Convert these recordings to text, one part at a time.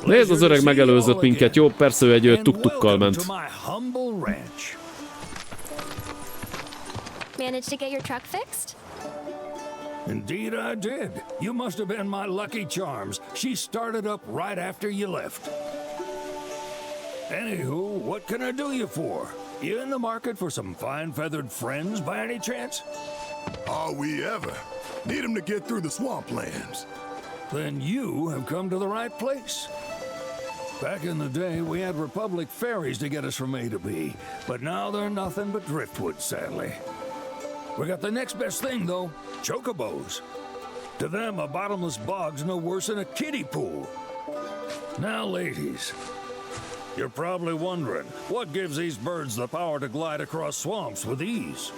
Nézd, az öreg megelőzött minket, jó? Persze ő egy tuk-tukkal ment. Managed to get your truck fixed? Indeed I did. You must have been my lucky charms. She started up right after you left. Anywho, what can I do you for? You in the market for some fine-feathered friends by any chance? Are we ever? Need them to get through the swamplands. Then you have come to the right place. Back in the day, we had Republic ferries to get us from A to B, but now they're nothing but driftwood, sadly. We got the next best thing, though, chocobos. To them, a bottomless bog's no worse than a kiddie pool. Now, ladies, you're probably wondering, what gives these birds the power to glide across swamps with ease?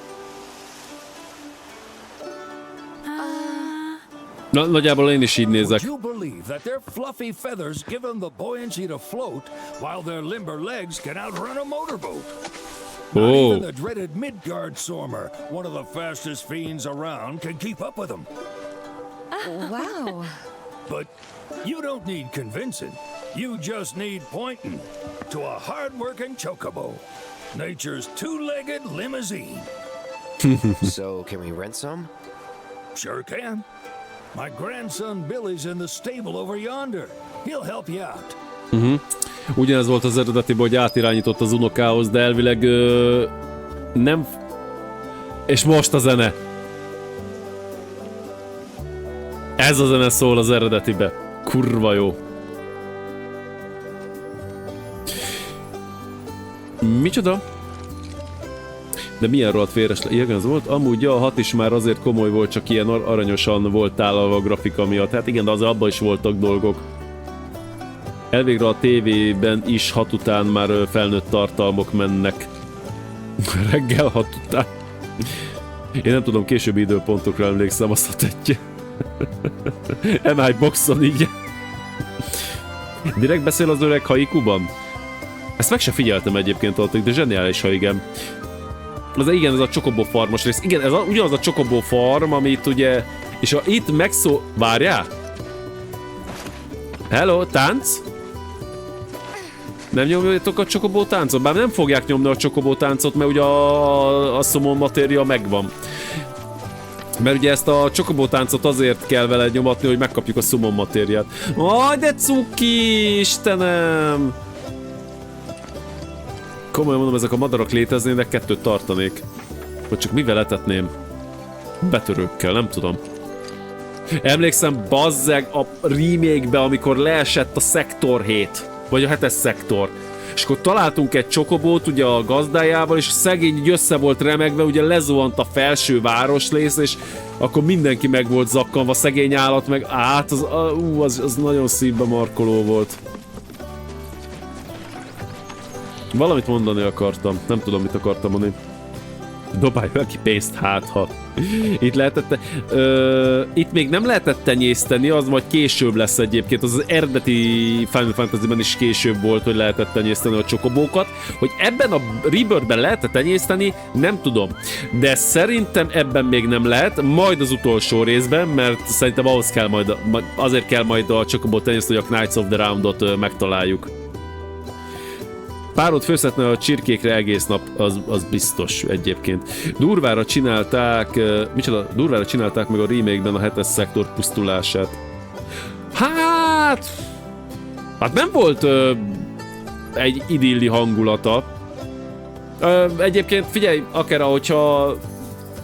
Nagyjából én is így nézek. Would you believe that their fluffy feathers give them the buoyancy to float, while their limber legs can outrun a motorboat? Not even the dreaded Midgard Sormer, one of the fastest fiends around, can keep up with them. Wow. But you don't need convincing. You just need pointing to a hard-working chocobo. Nature's two-legged limousine. So, can we rent some? Sure can. My grandson Billy's in the stable over yonder. He'll help you out. Ugyanez volt az eredetiben, hogy átirányított az unokához, de elvileg nem... És most a zene. Ez a zene szól az eredetibe. Kurva jó. Micsoda? De milyen rohadt véres igen, az volt? Amúgy a 6 is már azért komoly volt, csak ilyen aranyosan volt tálalva a grafika miatt. Hát igen, de az abban is voltak dolgok. Elvégre a tévében is 6 után már felnőtt tartalmak mennek. Reggel 6 után. Én nem tudom, későbbi időpontokra emlékszem, azt a tettje. MI boxon így. Direkt beszél az öreg haikuban? Ezt meg se figyeltem egyébként addig, de zseniális, ha igen. Az igen, ez a chocobo farmos rész. Igen, ez ugyanaz a chocobo farm, amit ugye... És itt megszó... Várjál? Hello, tánc? Nem nyomjátok a chocobo táncot? Bár nem fogják nyomni a chocobo táncot, mert ugye a summon matéria megvan. Mert ugye ezt a chocobo táncot azért kell vele nyomatni, hogy megkapjuk a summon matériát. Aj, de cuki, Istenem! Komolyan mondom, ezek a madarak léteznének, 2 tartanék. Vagy csak mivel etetném? Betörőkkel, nem tudom. Emlékszem, bazzeg a remake-be, amikor leesett a szektor 7. Vagy a 7-es szektor. És akkor találtunk egy csokobót ugye a gazdájával, és a szegény így össze volt remegve, ugye lezuhant a felső városrész, és akkor mindenki meg volt zakkanva, szegény állat meg át, az nagyon szívbe markoló volt. Valamit mondani akartam, nem tudom, mit akartam mondani. Dobálj ki pénzt, hát ha. Itt lehetett... itt még nem lehetett tenyészteni, az majd később lesz egyébként. Az eredeti Final Fantasy-ben is később volt, hogy lehetett tenyészteni a csokobókat. Hogy ebben a Rebirth-ben lehetett tenyészteni, nem tudom. De szerintem ebben még nem lehet, majd az utolsó részben, mert szerintem ahhoz kell majd, azért kell majd a csokobót tenyészteni, hogy a Knights of the Round-ot megtaláljuk. Párod főzhetne a csirkékre egész nap, az biztos egyébként. Durvára csinálták, micsoda? Durvára csinálták meg a remake-ben a 7-es szektor pusztulását. Hát nem volt egy idilli hangulata. Egyébként figyelj, akár hogyha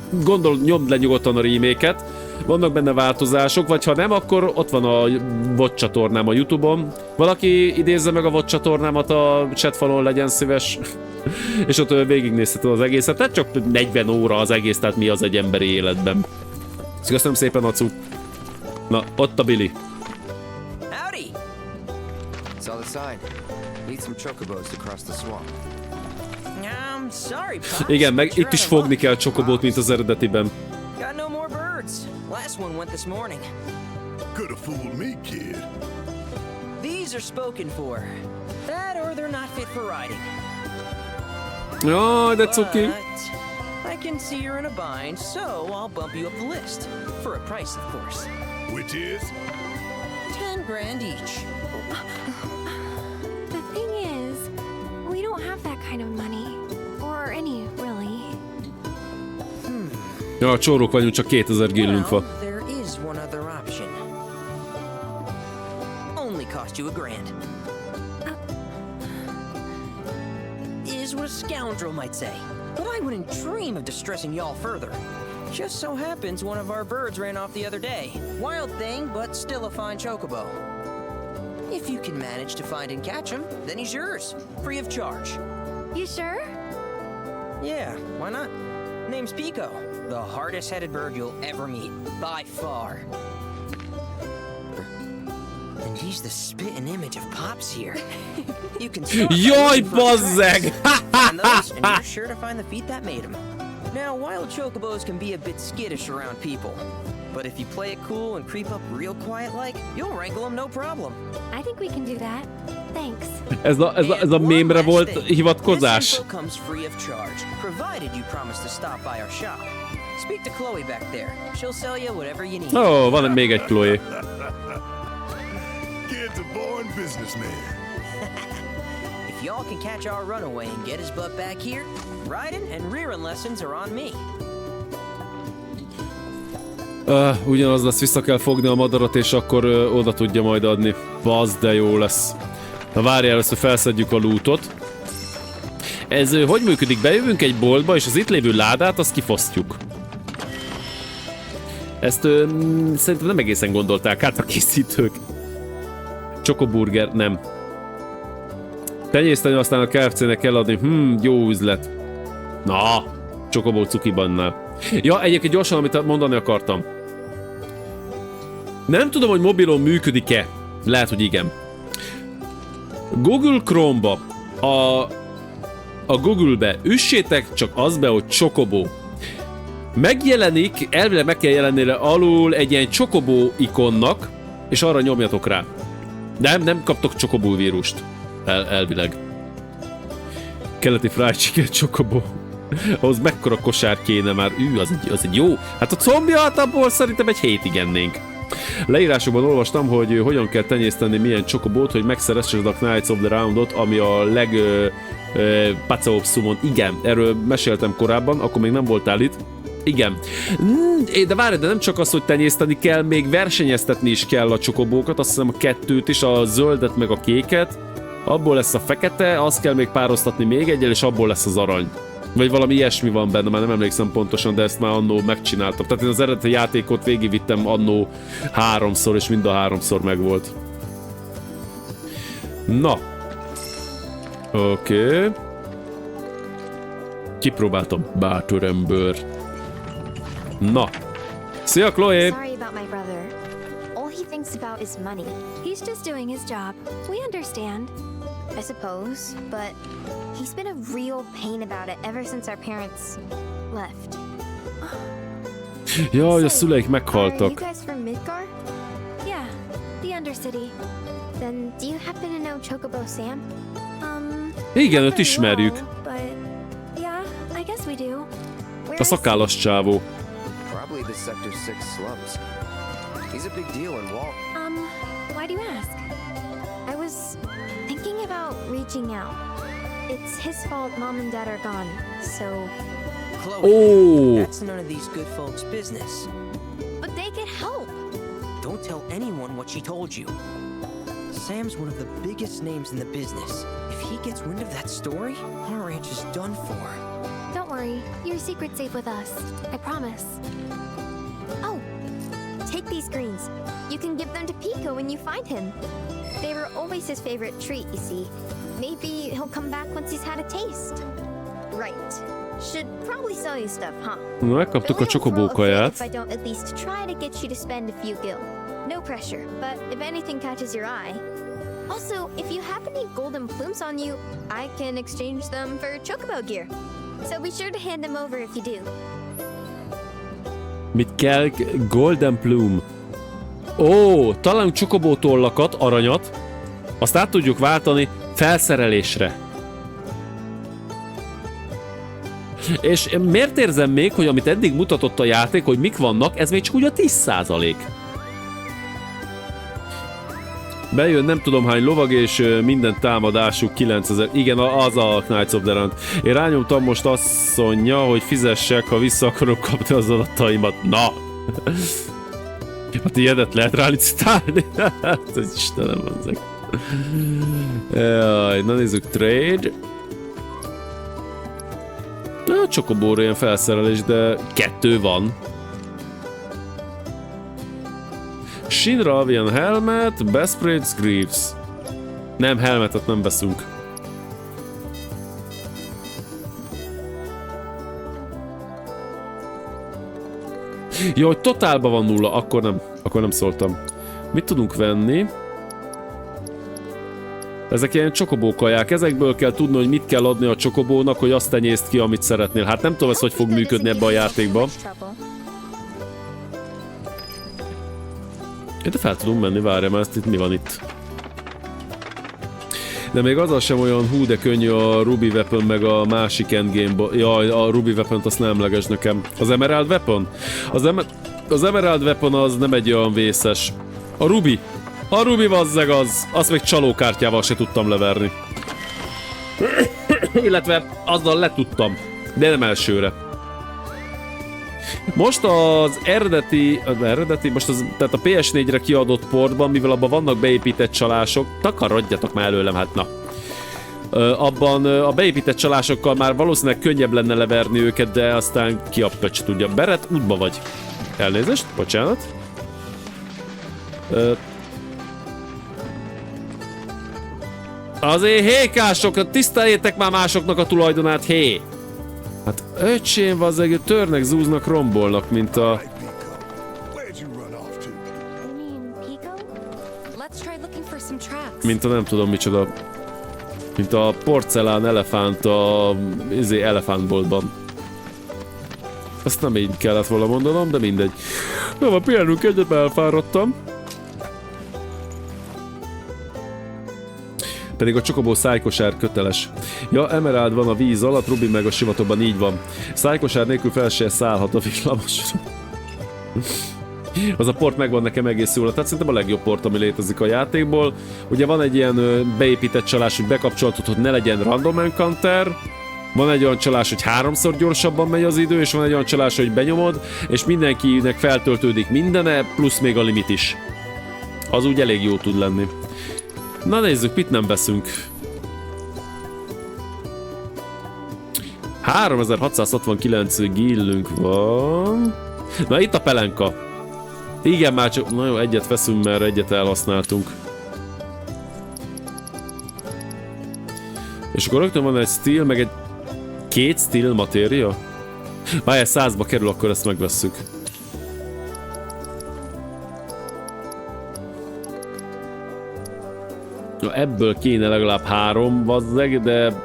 gondol, nyomd le nyugodtan a remake-et. Vannak benne változások, vagy ha nem, akkor ott van a VOD csatornám a YouTube-on. Valaki idézze meg a VOD csatornámat a chatfalon, legyen szíves. És ott végignézheted az egészet. Tehát csak 40 óra az egész, tehát mi az egy emberi életben. Köszönöm szépen, Acu. Na, ott a Billy. Howdy! Saw the sign. Need some chocobos to cross the swamp. Sorry, Pops. Igen, meg itt is fogni kell csokobót, mint az eredetiben. Got no more birds. Last one went this morning. Could have fooled me, kid. These are spoken for. That or they're not fit for riding. Jaj, de cuki. But I can see you're in a bind, so I'll bump you up the list. For a price, of course. Which is? 10 grand each. The thing is, we don't have that kind of money. Or any, really. Ja, csórók vagyunk, csak 2000 gillünk van. Well, there is one other option. Only cost you $1,000. Is what a scoundrel might say. But I wouldn't dream of distressing y'all further. Just so happens one of our birds ran off the other day. Wild thing, but still a fine chocobo. If you can manage to find and catch him, then he's yours, free of charge. You sure? Yeah, why not? Name's Pico, the hardest-headed bird you'll ever meet, by far. And he's the spitting image of Pops here. You can start by Jaj, looking for the bazzeg! tracks. Find those, and you're sure to find the feet that made him. Now, wild chocobos can be a bit skittish around people, but if you play it cool and creep up real quiet-like, you'll wrangle them no problem. I think we can do that. Thanks. Ez a mémre volt hivatkozás. This info comes free of charge, provided you promise to stop by our shop. Speak to Chloe back there. She'll sell you whatever you need. Ó, van még egy Chloe. Kid's a born businessman. If y'all can catch our runaway and get his butt back here, riding and rearing lessons are on me. Ugyanaz lesz, vissza kell fogni a madarat, és akkor oda tudja majd adni. Bazd, de jó lesz. Na várjál, először felszedjük a lootot. Ez hogy működik? Bejövünk egy boltba, és az itt lévő ládát, azt kifosztjuk. Ezt szerintem nem egészen gondolták át a készítők. Chocoburger, nem. Tenyészteni, aztán a KFC-nek eladni. Jó üzlet. Na, Chocobo cukibannál. Ja, egyébként gyorsan, amit mondani akartam. Nem tudom, hogy mobilon működik-e. Lehet, hogy igen. Google Chrome-ba, a Google-be üssétek csak az be, hogy Chocobo. Megjelenik, elvileg meg kell jelenni alul egy ilyen Chocobo ikonnak, és arra nyomjatok rá. Nem kaptok Chocobo vírust. Elvileg. Keleti fried chicken Chocobo. Ahhoz mekkora kosár kéne már. Az egy jó. Hát a combi alapból szerintem egy hétig ennénk. Leírásokban olvastam, hogy hogyan kell tenyészteni milyen csokobót, hogy megszeressed a Knights of the Roundot, ami a legpacaobszumon. Igen, erről meséltem korábban, akkor még nem voltál itt. Igen. De várj, de nem csak az, hogy tenyészteni kell, még versenyeztetni is kell a csokobókat, azt hiszem a kettőt is, a zöldet meg a kéket. Abból lesz a fekete, azt kell még pároztatni még egyel, és abból lesz az arany. Vagy valami ilyesmi van benne, már nem emlékszem pontosan, de ezt már annó megcsináltam. Tehát én az eredeti játékot végigvittem annó 3-szor, és mind a 3-szor megvolt. Na. Oké. Kipróbáltam. Bátor ember. Na. Szia, Chloe! Sorry about my brother. All he thinks about is money. He's just doing his job. We understand. I suppose, but he's been a real pain about it ever since our parents left. Jaj, a szüleik Are you meghaltak. guys from Midgar? Yeah, the Undercity. Then do you happen to know Chocobo Sam? Igen, not őt very ismerjük. well, but yeah, I guess we do. Where A is he? szakállas csávó. Probably the Sector 6 slums. He's a big deal in Wall. Why do you ask? I was thinking about reaching out. It's his fault Mom and Dad are gone, so... Chloe, Oh. that's none of these good folks' business. But they get help! Don't tell anyone what she told you. Sam's one of the biggest names in the business. If he gets wind of that story, our ranch is done for. Don't worry, your secret's safe with us. I promise. Oh, take these greens. You can give them to Pico when you find him. They were always his favorite treat, you see. Maybe he'll come back once he's had a taste. Right. Should probably sell you stuff, huh? Megkaptuk a csokobó kaját. If I don't at least try to get you to spend a few gil. No pressure, but if anything catches your eye. Also, if you have any golden plumes on you, I can exchange them for chocobo gear. So be sure to hand them over if you do. Mit kell? Golden Plume. Ó, találunk csokobó tollakat, aranyat. Azt át tudjuk váltani felszerelésre. És miért érzem még, hogy amit eddig mutatott a játék, hogy mik vannak, ez még csak úgy a 10%. Bejön nem tudom hány lovag, és minden támadásuk 9000. Igen, az a Knights of the Round. Én rányomtam, most azt mondja, hogy fizessek, ha vissza akarok kapni az adataimat. Na! Hát ilyenet lehet rálicitálni? Hát, Istenem, ezek. Jaj, na nézzük, trade. Na, csokobóra ilyen felszerelés, de 2 van. Shinra Avian helmet, Besprit Greaves. Nem, helmetet nem veszünk. Jó, hogy totálban van 0, akkor nem szóltam. Mit tudunk venni? Ezek ilyen csokobó kaják, ezekből kell tudni, hogy mit kell adni a csokobónak, hogy azt tenyészt ki, amit szeretnél. Hát nem tudom, ez hogy fog működni ebbe a játékba. De fel tudunk menni, várjam, ezt itt mi van itt? De még az sem olyan hú de könnyű a Ruby Weapon meg a másik endgame-ba. Jaj, a Ruby Weapon-t azt nem emleges nekem. Az Emerald Weapon? Az Emerald Weapon az nem egy olyan vészes. A Ruby bazzeg az. Azt még csalókártyával se tudtam leverni. Illetve azzal letudtam. De nem elsőre. Most az eredeti most tehát a PS4-re kiadott portban, mivel abban vannak beépített csalások, takarodjatok már előlem, hát na. Abban a beépített csalásokkal már valószínűleg könnyebb lenne leverni őket, de aztán ki a pöcs tudja. Beret, útba vagy. Elnézést, bocsánat. Azért hékások, tiszteljétek már másoknak a tulajdonát, hé! Hát öcsém, vazzeg, törnek, zúznak, rombolnak, mint a... Mint a nem tudom micsoda. Mint a porcelán elefánt a... elefántboltban. Ezt nem így kellett volna mondanom, de mindegy. Jó, van, pihenünk egyet, elfáradtam. Pedig a csokobó szájkosár köteles. Ja, Emerald van a víz alatt, Ruby meg a sivatagban, így van. Szájkosár nélkül fel se szállhat a villamosra. Az a port megvan nekem egész jól, tehát szerintem a legjobb port, ami létezik a játékból. Ugye van egy ilyen beépített csalás, hogy bekapcsolhatod, hogy ne legyen random encounter. Van egy olyan csalás, hogy 3-szor gyorsabban megy az idő, és van egy olyan csalás, hogy benyomod, és mindenkinek feltöltődik mindene, plusz még a limit is. Az úgy elég jó tud lenni. Na nézzük, mit nem veszünk. 3669 gillünk van. Na itt a pelenka. Igen, már csak... Na jó, egyet veszünk, mert egyet elhasználtunk. És akkor rögtön van egy steel, meg egy... 2 steel matéria? Várjál, 100-ba kerül, akkor ezt megvesszük. Ja, ebből kéne legalább 3, bazzeg, de...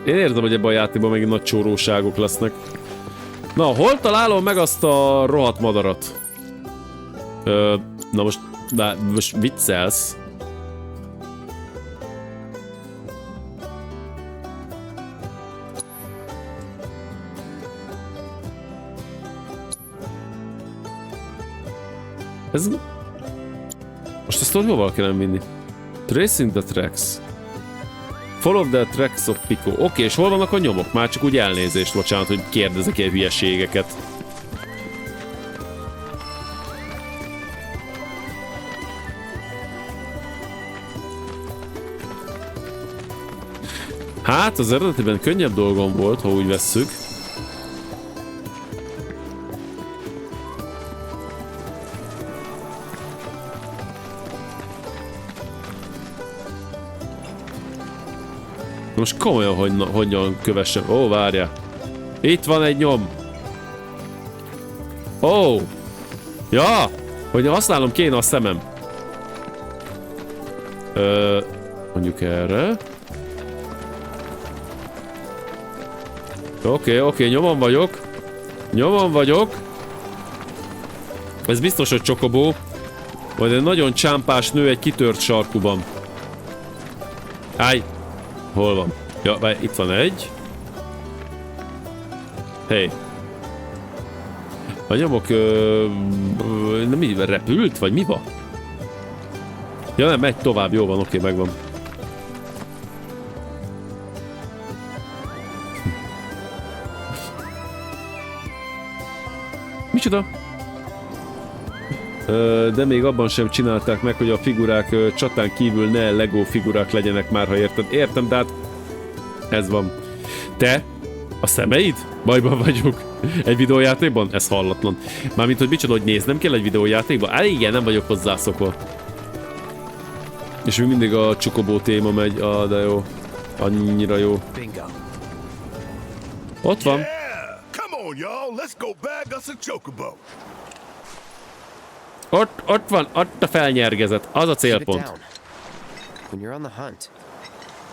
Én érzem, hogy ebben a játékban megint nagy csóróságok lesznek. Na, hol találom meg azt a rohadt madarat? Na most viccelsz. Ez... Most ezt hova kellene vinni? Tracing the tracks. Follow the tracks of Pico. Oké, és hol vannak a nyomok? Már csak úgy elnézést, bocsánat, hogy kérdezek ilyen hülyeségeket. Hát, az eredetiben könnyebb dolgom volt, ha úgy vesszük. Most komolyan hogyan kövessem. Ó, várjál. Itt van egy nyom. Ó. Ja. Hogy használom kéne a szemem. Mondjuk erre. Oké, nyomon vagyok. Nyomon vagyok. Ez biztos, hogy csokobó. Vagy egy nagyon csámpás nő egy kitört sarkuban. Állj. Hol van? Ja, itt van egy. Hey. A nyomok... mi repült? Vagy mi van? Ja nem, megy tovább, jó van, oké, megvan. Micsoda? De még abban sem csinálták meg, hogy a figurák csatán kívül ne Lego figurák legyenek már, ha érted. Értem, de hát ez van. Te? A szemeid? Bajban vagyok. Egy videójátékban? Ez hallatlan. Mármint, hogy micsoda, hogy néznem kell egy videójátékban? Á, igen, nem vagyok hozzászokva. És még mindig a chocobo téma megy. De jó. Annyira jó. Bingo. Ott van. Yeah! Come on, y'all. Let's go bag us a chocobo. Ott van, ott a felnyergezet. Az a Keep it célpont. down. When you're on the hunt,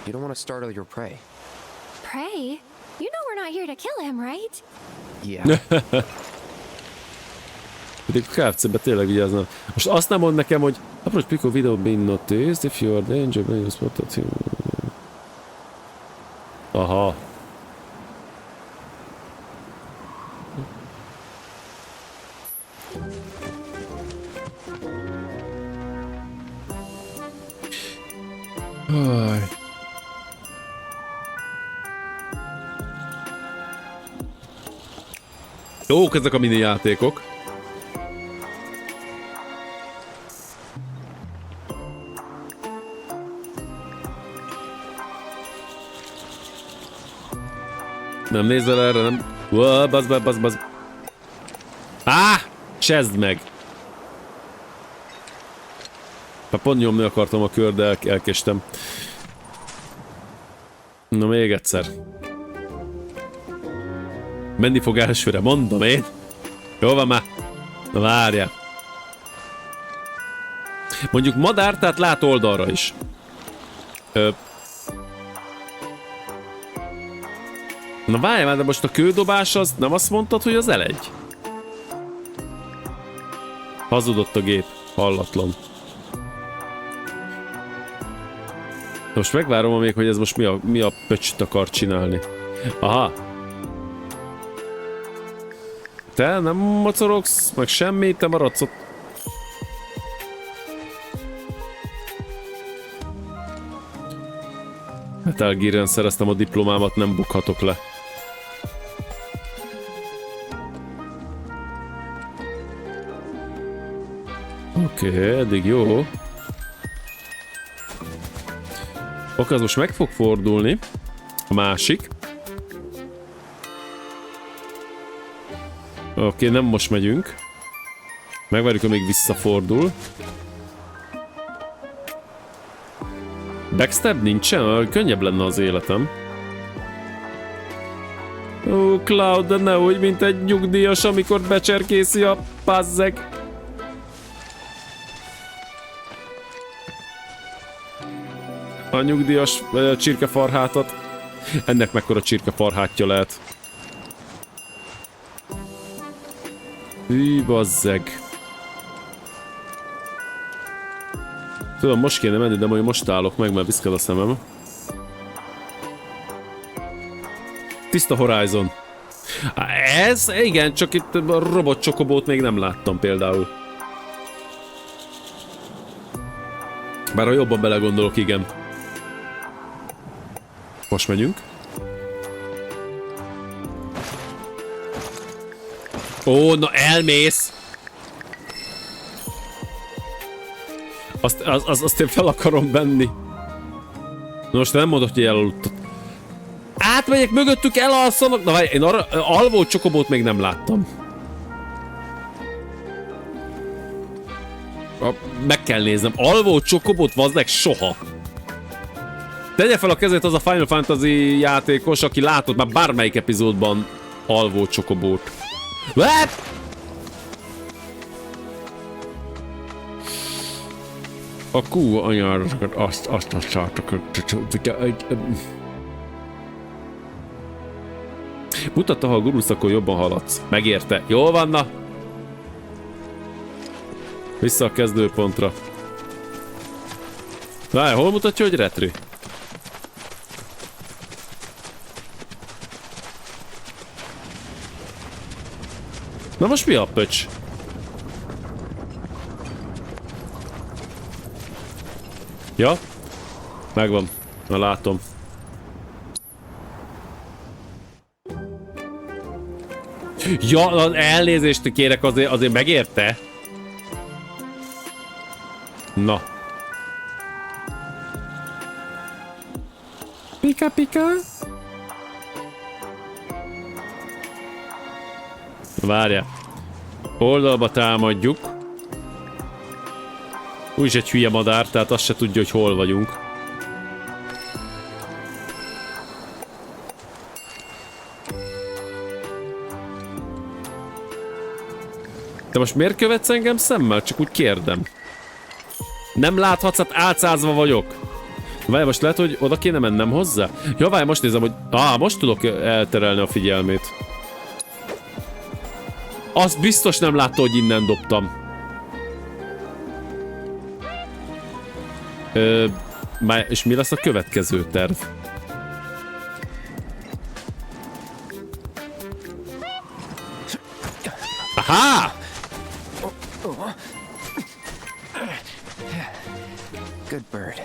you don't want to startle your prey. Pray? You know we're not here to kill him, right? Yeah. Pedig a KFC-be tényleg vigyáznám. Most azt nem mond nekem, hogy approach pick a video being noticed if you are danger when you spotted him. Aha. Jók ezek a mini játékok. Nem nézzel erre, nem? Bazd. Csezd meg! Hát pont nyomni akartam a kör, de elkéstem. Na még egyszer. Menni fog elsőre, mondom én. Jó van már. Na várjál. Mondjuk madár, tehát lát oldalra is. Na várjál már, de most a kődobás az nem azt mondtad, hogy az elegy? Hazudott a gép. Hallatlan. Most megvárom még, hogy ez most mi a pöcsit akar csinálni. Aha. Te nem mocorogsz, meg semmi, te maradsz ott. Metal Gear-en szereztem a diplomámat, nem bukhatok le. Oké, eddig jó. Oké, az most meg fog fordulni. A másik. Oké, nem most megyünk. Megvárjuk, amíg visszafordul. Backstab nincsen? Könnyebb lenne az életem. Ó, Cloud, de ne úgy, mint egy nyugdíjas, amikor becserkészi a pazzeg. A nyugdíjas csirkefarhátat. Ennek mekkora csirkefarhátja lehet. Hű, bazzeg. Tudom, most kéne menni, de majd most állok meg, mert viszked a szemem. Tiszta Horizon. Ez? Igen, csak itt a robot csokobót még nem láttam például. Bár ha jobban belegondolok, igen. Most megyünk. Ó, na elmész! Azt én fel akarom venni. Na most nem mondod, hogy elaludtad. Átmegyek mögöttük, elalszanak. Na várj, én arra alvó csokobót még nem láttam. Meg kell néznem. Alvó csokobót vazdek soha. Tegye fel a kezét az a Final Fantasy játékos, aki látott már bármelyik epizódban alvó csokobót. What? A kú anyárokat azt használtak. Mutatta, ha a gurulsz, akkor jobban haladsz. Megérte. Jól van, na? Vissza a kezdőpontra. Várj, hol mutatja, hogy retri? Na most mi a pöcs? Ja, megvan. Na látom. Ja, elnézést kérek, azért megérte? Na. Pika-pika. Várja. Oldalba támadjuk. Úgyis egy hülye madár, tehát azt se tudja, hogy hol vagyunk. Te most miért követsz engem szemmel? Csak úgy kérdem. Nem láthatsz, hát álcázva vagyok. Várj, most lehet, hogy oda kéne mennem hozzá? Ja, várj, most nézem, hogy... most tudok elterelni a figyelmét. Azt biztos nem látta, hogy innen dobtam. És mi lesz a következő terv? Aha! Good bird.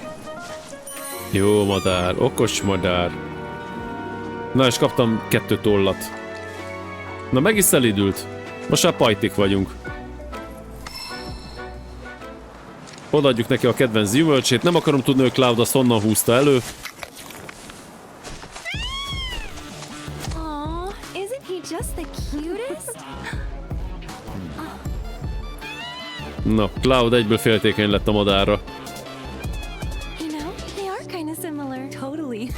Jó madár, okos madár. Na és kaptam 2 tollat. Na meg is szelidült. Most már pajtik vagyunk. Odaadjuk neki a kedvenc gyümölcsét. Nem akarom tudni, hogy Cloud azt honnan húzta elő. Aww, isn't he just the cutest? Na, Cloud egyből féltékeny lett a madárra. You know, they are kind of similar. Totally.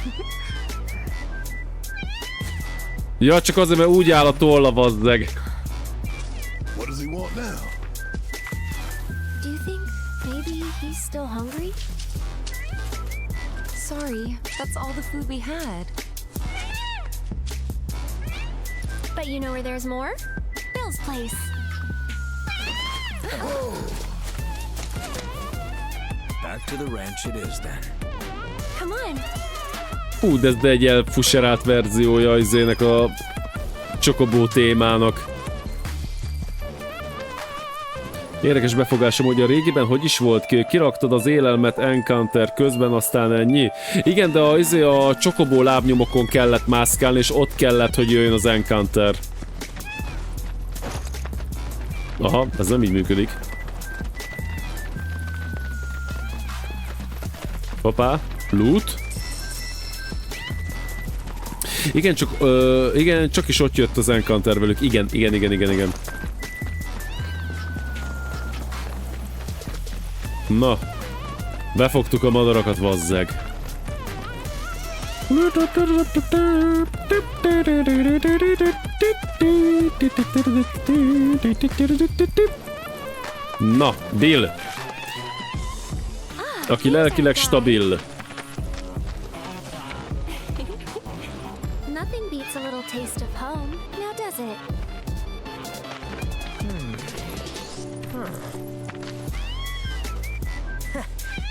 Ja, csak azért, mert úgy áll a tolla, bazzeg. What does he want now? Do you think maybe he's still hungry? Sorry, that's all the food we had. But you know where there's more? Bill's place. Back to the ranch it is then. Come on. De egy elfusserált verziója izének a chocobo témának. Érdekes befogásom, hogy a régiben hogy is volt ki? Kiraktad az élelmet encounter közben, aztán ennyi? Igen, de a chocobo lábnyomokon kellett mászkálni, és ott kellett, hogy jöjjön az encounter. Aha, ez nem így működik. Hoppá, loot. Igen, csak is ott jött az encounter velük. Igen. Na, befogtuk a madarakat, vazzeg. Na, Bill. Aki lelkileg stabil. Nothing beats a little taste of home, now does it?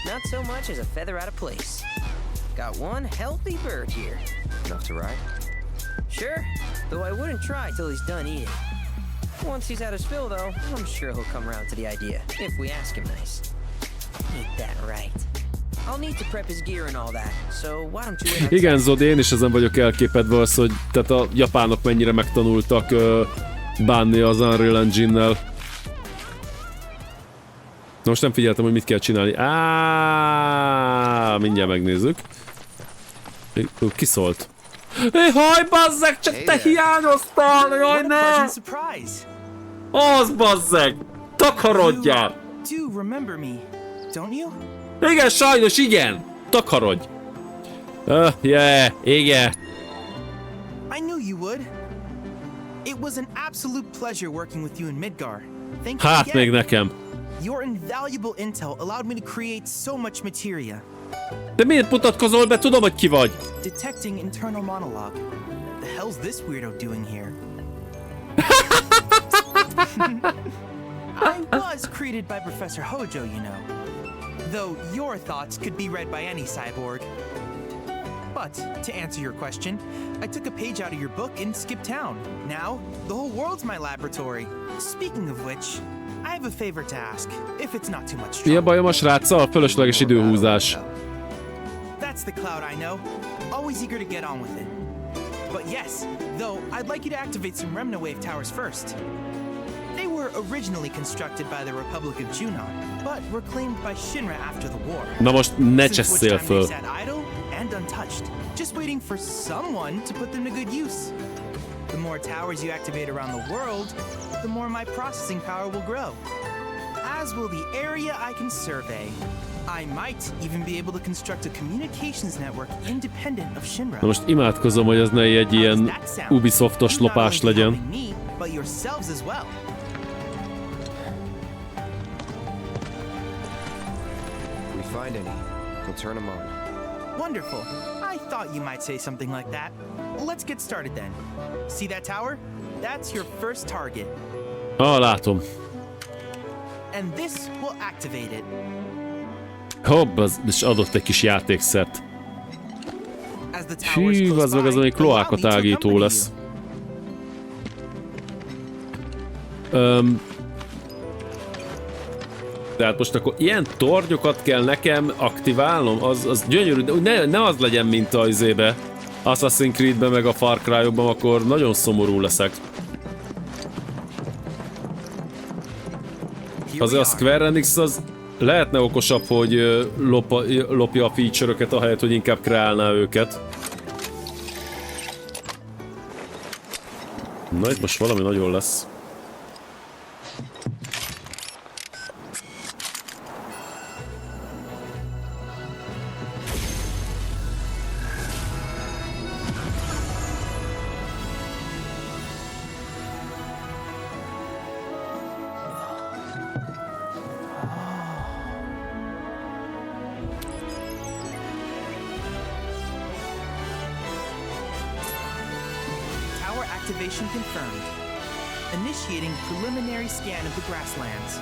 Not so much as a feather out of place. Got one healthy bird here. Enough to ride? Sure, though I wouldn't try till he's done eating. Once he's had his fill, though, I'm sure he'll come around to the idea, if we ask him nice. Ain't that right? I'll need to prep his gear and all that, so why don't you... Igen, Zodi, én is ezen vagyok elképedve az, hogy tehát a japánok mennyire megtanultak bánni az Unreal Engine-nel. Na most nem figyeltem, hogy mit kell csinálni. Mindjárt megnézzük. Ki szólt? Haj, bazzeg, csak te hiányoztál! Jaj, ne! Az, bazzeg! Takarodjál! Igen, sajnos, igen! Takarodj! Igen. I knew you would. It was an absolute pleasure working with you in Midgar. Thank you Hát again. még nekem. Your invaluable intel allowed me to create so much materia. De miért mutatkozol be? Tudom, hogy ki vagy. Detecting internal monologue. The hell's this weirdo doing here? I was created by Professor Hojo, you know. Though your thoughts could be read by any cyborg. But, to answer your question, I took a page out of your book and skipped town. Now, the whole world's my laboratory. Speaking of which, I have a favor to ask, if it's not too much Mi a trouble. bajom a sráccal? Fölösleges időhúzás. That's the Cloud I know. Always eager to get on with it. But yes, though, I'd like you to activate some remnant wave towers first. They were originally constructed by the Republic of Junon, but were claimed by Shinra after the war. Na most ne Since which cseszél time föl. they sat idle and untouched, just waiting for someone to put them to good use. The more towers you activate around the world, the more my processing power will grow. As will the area I can survey. I might even be able to construct a communications network independent of Shinra. Na most imádkozom, hogy ez ne egy ilyen Ubisoftos lopás legyen. But yourselves as well. If we find any, we'll turn them on. Wonderful. I thought you might say something like that. Let's get started then. See that tower? That's your first target. Ah, látom. And this will activate it. Hopp, és adott egy kis játékszert. As the tower is Hű, close az meg az, by, ami allow me to kloákatágító accompany lesz. Tehát most akkor ilyen tornyokat kell nekem aktiválnom? Az gyönyörű, de ne az legyen, mint a izébe. Assassin's Creedben meg a Far Cry-okban, akkor nagyon szomorú leszek. you. Azért a Square Enix az lehetne okosabb, hogy lopja a feature-öket, ahelyett, hogy inkább kreálná őket. Na, itt most valami nagyon lesz. Activation confirmed. Initiating preliminary scan of the grasslands.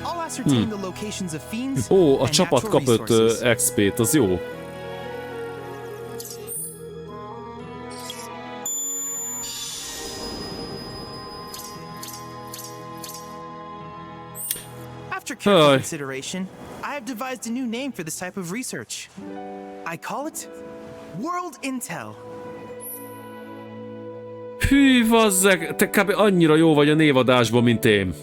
I'll ascertain the locations of fiends Ó, a and csapat natural kap 5 resources. XP-t, az jó. After careful Hi. consideration, I have devised a new name for this type of research. I call it World Intel. Hű, vazzeg, te kb. Annyira jó vagy a névadásban, mint én.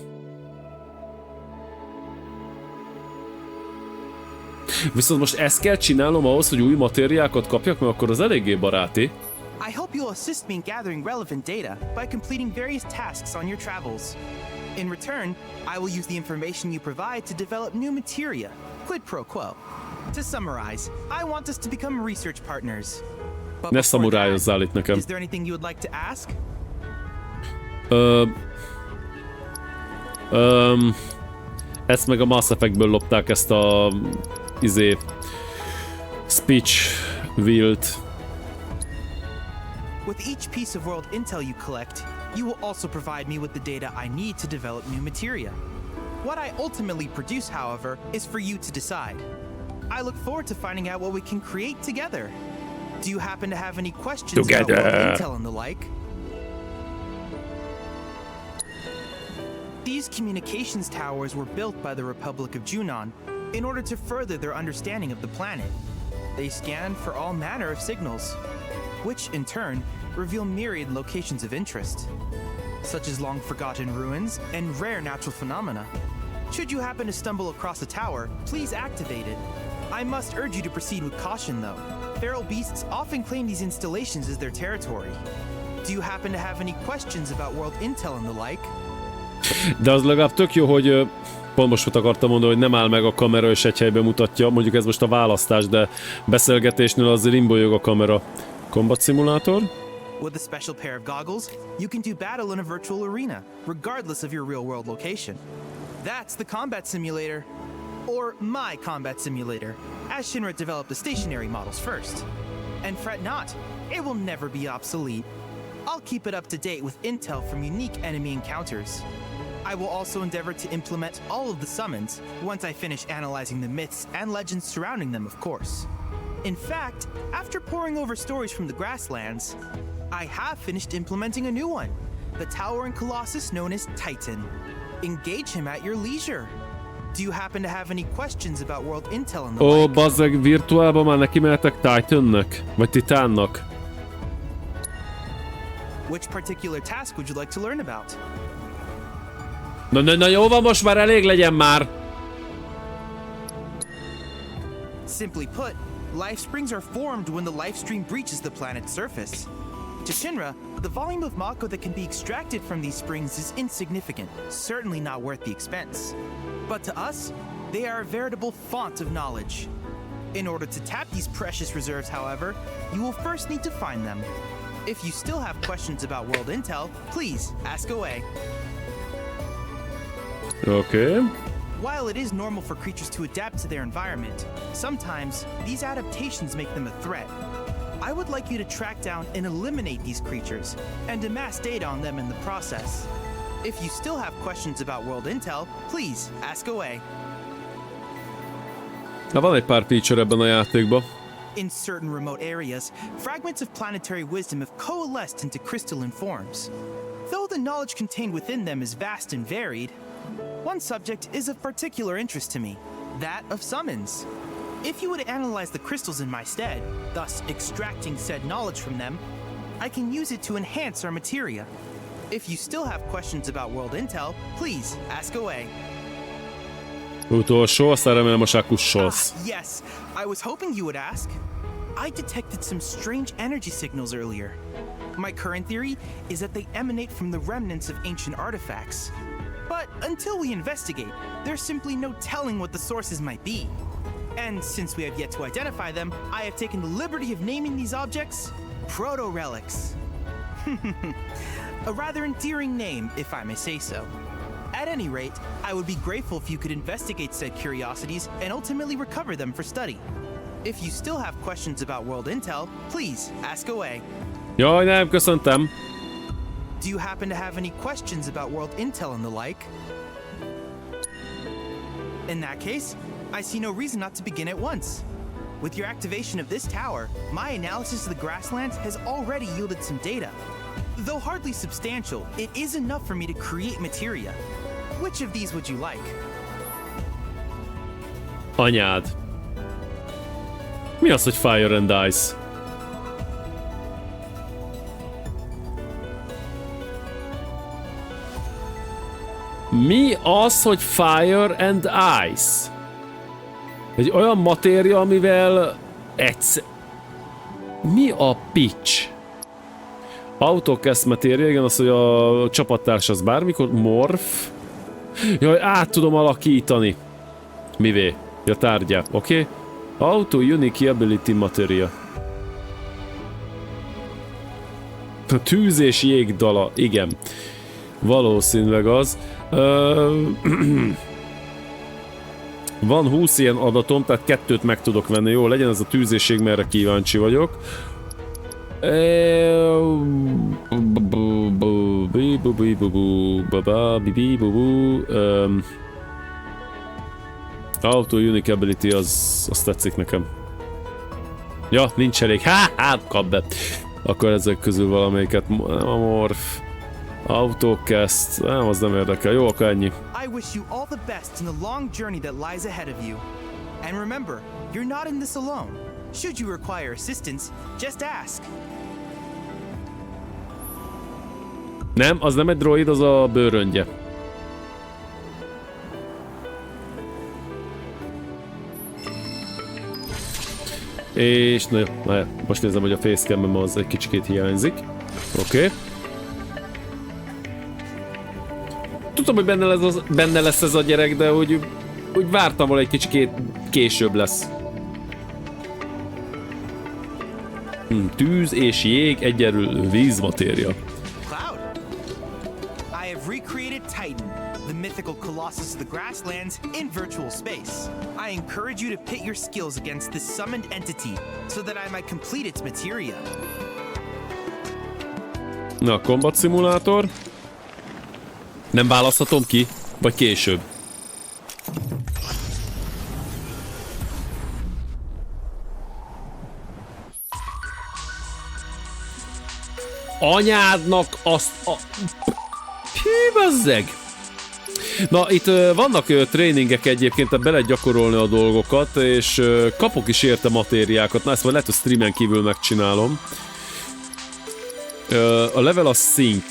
Viszont most ezt kell csinálnom ahhoz, hogy új matériákat kapjak, mert akkor az eléggé baráti. I hope you'll assist me in gathering relevant data by completing various tasks on your travels. In return, I will use the information you provide to develop new materia, quid pro quo. To summarize, I want us to become research partners. But Ne before szamurájozzál itt that, nekem. is there anything you would like to ask? Ezt meg a Mass Effectből lopták, ezt a speech wheel-t. With each piece of world intel you collect, you will also provide me with the data I need to develop new materia. What I ultimately produce, however, is for you to decide. I look forward to finding out what we can create together. Do you happen to have any questions about world intel and the like? These communications towers were built by the Republic of Junon in order to further their understanding of the planet. They scan for all manner of signals, which in turn reveal myriad locations of interest, such as long-forgotten ruins and rare natural phenomena. Should you happen to stumble across a tower, please activate it. I must urge you to proceed with caution, though. Feral beasts often claim these installations as their territory. Do you happen to have any questions about world intel and the like? De az legalább tök jó, hogy pont most akartam mondani, hogy nem áll meg a kamera és egy helyben mutatja. Mondjuk ez most a választás, de beszélgetésnél az rimbolyog a kamera. Combat Simulator? With a special pair of goggles, you can do battle in a virtual arena, regardless of your real-world location. That's the combat simulator. Or my combat simulator, as Shinra developed the stationary models first. And fret not, it will never be obsolete. I'll keep it up to date with intel from unique enemy encounters. I will also endeavor to implement all of the summons once I finish analyzing the myths and legends surrounding them, of course. In fact, after poring over stories from the grasslands, I have finished implementing a new one, the tower and colossus known as Titan. Engage him at your leisure. Do you happen to have any questions about world intel and the Ó, like? bazzeg, virtuálban már neki mehetek Titannek? Vagy Titánnak? Which particular task would you like to learn about? Na, jó van, most már elég legyen már! Simply put, life springs are formed when the life stream breaches the planet's surface. To Shinra, the volume of Mako that can be extracted from these springs is insignificant, certainly not worth the expense. But to us, they are a veritable font of knowledge. In order to tap these precious reserves, however, you will first need to find them. If you still have questions about world intel, please ask away. Okay. While it is normal for creatures to adapt to their environment, sometimes these adaptations make them a threat. I would like you to track down and eliminate these creatures, and amass data on them in the process. If you still have questions about world intel, please ask away. Na, van egy pár feature ebben a játékban. In certain remote areas, fragments of planetary wisdom have coalesced into crystalline forms. Though the knowledge contained within them is vast and varied, one subject is of particular interest to me, that of summons. If you would analyze the crystals in my stead, thus extracting said knowledge from them, I can use it to enhance our materia. If you still have questions about world intel, please ask away. Utolsó, aztán remélem a sákussolsz. Yes, I was hoping you would ask. I detected some strange energy signals earlier. My current theory is that they emanate from the remnants of ancient artifacts. But until we investigate, there's simply no telling what the sources might be. And since we have yet to identify them, I have taken the liberty of naming these objects proto-relics. A rather endearing name, if I may say so. At any rate, I would be grateful if you could investigate said curiosities and ultimately recover them for study. If you still have questions about world intel, please ask away. Jaj, nem, köszöntem. Do you happen to have any questions about world intel and the like? In that case, I see no reason not to begin at once. With your activation of this tower, my analysis of the grasslands has already yielded some data. Though hardly substantial, it is enough for me to create materia. Which of these would you like? Anyád. Mi az, hogy Fire and Ice? Mi az, hogy Fire and Ice? Egy olyan matéria, amivel egyszer... Mi a pitch? Autocast matéria, igen, az, hogy a csapattárs az bármikor morph. Jaj, át tudom alakítani. Mivé? Ja, tárgyá, oké? Auto Unique Ability Materia. A tűz és jég dala, igen. Valószínűleg az. Van 20 ilyen adatom, tehát 2-t meg tudok venni. Jó, legyen ez a tűz és jég, merre kíváncsi vagyok. Auto Unique Ability, az tetszik nekem. Ja, nincs elég. Hát kap be. Akkor ezek közül valamelyiket. Nem a morph. Autocast. Nem, az nem érdekel. Jó, akkor ennyi. I wish you all the best in the long journey that lies ahead of you. And remember, you're not in this alone. Should you require assistance, just ask. Nem, az nem egy droid, az a bőröngye. És na jó, most nézem, hogy a facecam-em az egy kicsikét hiányzik. Oké. Tudtam, hogy benne lesz ez a gyerek, de úgy vártam volna egy kicsikét később lesz. Tűz és jég egyenlő vízmatéria. Recreated Titan, the mythical colossus of the grasslands, in virtual space. I encourage you to pit your skills against this summoned entity so that I might complete its materia. Na, Combat Simulator. Nem választhatom ki, vagy később? Anyádnak azt a... Hű, bazzeg! Na, itt vannak tréningek egyébként, tehát be lehet gyakorolni a dolgokat, és kapok is érte matériákat. Na, ezt majd lehet, hogy streamen kívül megcsinálom. A level a sync.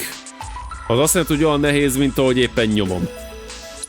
Az azt jelenti, hogy olyan nehéz, mint ahogy éppen nyomom.